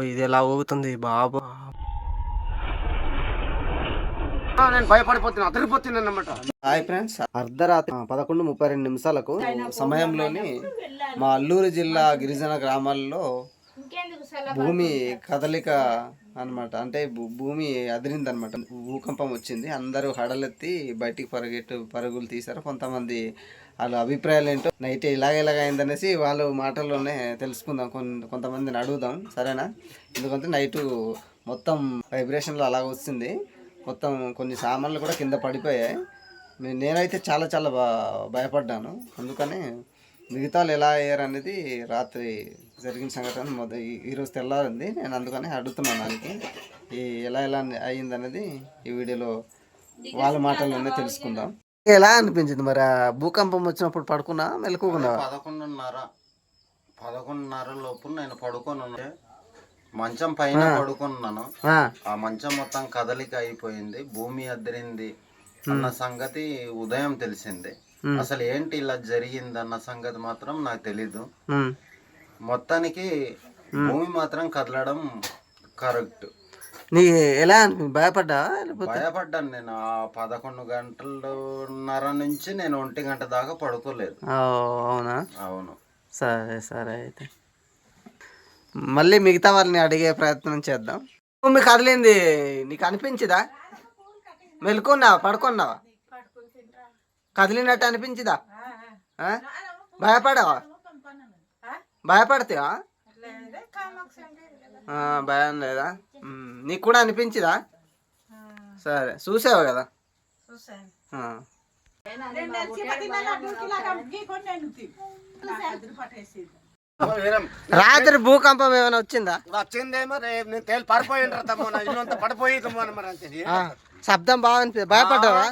ఇది ఎలా ఊగుతుంది బాబు. నేను భయపడిపోతున్నా, అదిరిపోతున్నాను అన్నమాట. హాయ్ ఫ్రెండ్స్, అర్ధరాత్రి 11:32 సమయంలోని మా అల్లూరు జిల్లా గిరిజన గ్రామాల్లో భూమి కదలిక అన్నమాట. అంటే భూమి అదిరింది అనమాట. భూకంపం వచ్చింది. అందరూ హడలెత్తి బయటికి పరుగులు తీశారు. కొంతమంది వాళ్ళ అభిప్రాయాలు ఏంటో నైట్ ఇలాగ అయిందనేసి వాళ్ళ మాటల్లోనే తెలుసుకుందాం. కొంతమందిని అడుగుదాం, సరేనా? ఎందుకంటే నైటు మొత్తం వైబ్రేషన్లో అలాగ వచ్చింది. మొత్తం కొన్ని సామాన్లు కూడా కింద పడిపోయాయి. నేనైతే చాలా చాలా భయపడ్డాను. అందుకని మిగతా వాళ్ళు ఎలా అయ్యారు అనేది రాత్రి జరిగిన సంఘటన ఈరోజు తెల్లారింది. నేను అందుకని అడుగుతున్నాను వాళ్ళకి ఎలా అయ్యిందనేది ఈ వీడియోలో వాళ్ళ మాటల్లోనే తెలుసుకుందాం. ఎలా అనిపించింది మరి ఆ భూకంపం వచ్చినప్పుడు? పడుకున్నా మెలకున్నా? 11:30 లోపు నేను పడుకొని మంచం పైన పడుకున్నాను. ఆ మంచం మొత్తం కదలిక అయిపోయింది, భూమి అదిరింది అన్న సంగతి ఉదయం తెలిసింది. అసలు ఏంటి ఇలా జరిగింది అన్న సంగతి మాత్రం నాకు తెలీదు. మొత్తానికి భూమి మాత్రం కదలడం కరెక్ట్. నీ ఎలా భయపడ్డా? భయపడ్డాను. నేను ఆ 11:30 నుంచి నేను 1 గంట దాకా పడుకోలేదు. అవునా? అవును. సరే సరే, అయితే మళ్ళీ మిగతా వాళ్ళని అడిగే ప్రయత్నం చేద్దాం. భూమి కదిలింది నీకు అనిపించిందా? మెలుకున్నావా, పడుకున్నావా? కదిలినట్టు అనిపించిందా? భయపడావా? భయపడతావా? భయం లేదా? నీకు కూడా అనిపించిందా? సరే, చూసావు కదా. రాత్రి భూకంపం ఏమైనా వచ్చిందా? వచ్చిందేమో, నేను తేలి పడిపోయి శబ్దం బాగా అనిపించింది. భయపడ్డావా?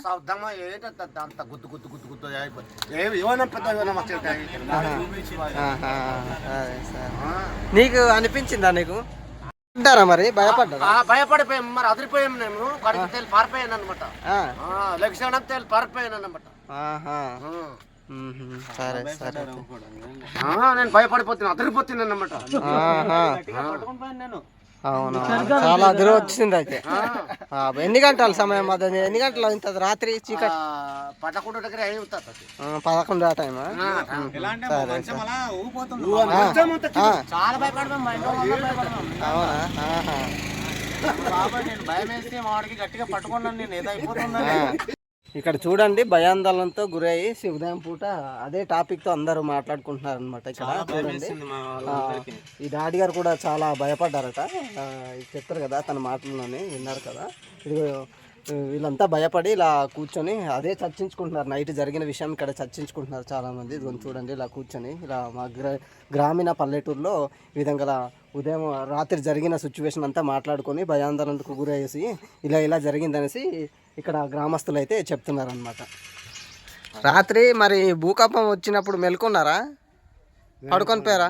నీకు అనిపించిందా? నీకు అంటారా మరి? భయపడిపోయాం, మరి అదిరిపోయాం. నేను తేలి పారిపోయాను అనమాట. లక్ష్యం తేలి పారిపోయాను అనమాట. సరే సరే, నేను భయపడిపోతున్నా, అదిరిపోతున్నాను అనమాట. అవును, చాలా అదిరి వచ్చింది. అయితే ఎన్ని గంటల సమయం? అది ఎన్ని గంటలు అవుతుంది? రాత్రి చీకటి 11 దగ్గర 11 ఆ టైమా? చాలా భయపడతాం. అవునా? భయం వేసి వాడికి గట్టిగా పట్టుకున్నాను. నేను ఏదైపోతున్నా. ఇక్కడ చూడండి, భయాందోళనతో గురయ్యి ఉదయం పూట అదే టాపిక్తో అందరూ మాట్లాడుకుంటున్నారు అనమాట. ఇక్కడ చూడండి, ఈ డాడీ గారు కూడా చాలా భయపడ్డారట. చెప్తారు కదా, తన మాటల్లోనే విన్నారు కదా. వీళ్ళంతా భయపడి ఇలా కూర్చొని అదే చర్చించుకుంటున్నారు. నైట్ జరిగిన విషయం ఇక్కడ చర్చించుకుంటున్నారు చాలామంది. ఇదిగోని చూడండి, ఇలా కూర్చొని ఇలా మా గ్రామీణ పల్లెటూరులో ఈ విధంగా ఉదయం రాత్రి జరిగిన సిచ్యువేషన్ అంతా మాట్లాడుకొని భయాందోళనకు గురయ్యేసి ఇలా జరిగిందనేసి ఇక్కడ గ్రామస్తులు అయితే చెప్తున్నారనమాట. రాత్రి మరి భూకంపం వచ్చినప్పుడు మెలుకున్నారా, పడుకొని పోయారా?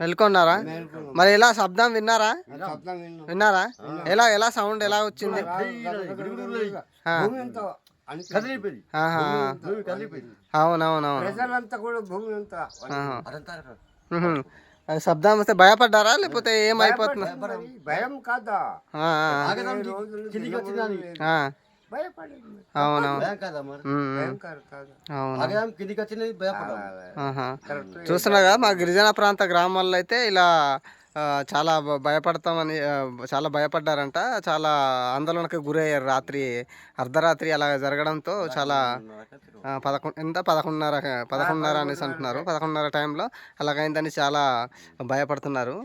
మెలుకున్నారా? మరి ఎలా శబ్దం విన్నారా? ఎలా సౌండ్ ఎలా వచ్చింది? అవునవునవును. శబ్దం వస్తే భయపడ్డారా, లేకపోతే ఏమైపోతున్నా? భయం కాదా? చూస్తున్నాగా మా గిరిజన ప్రాంత గ్రామాల్లో అయితే ఇలా చాలా చాలా భయపడ్డారంట. చాలా ఆందోళనకు గురయ్యారు. రాత్రి అర్ధరాత్రి అలా జరగడంతో చాలా 11:30 అనేసి అంటున్నారు. 11:30 టైంలో అలాగైందని చాలా భయపడుతున్నారు.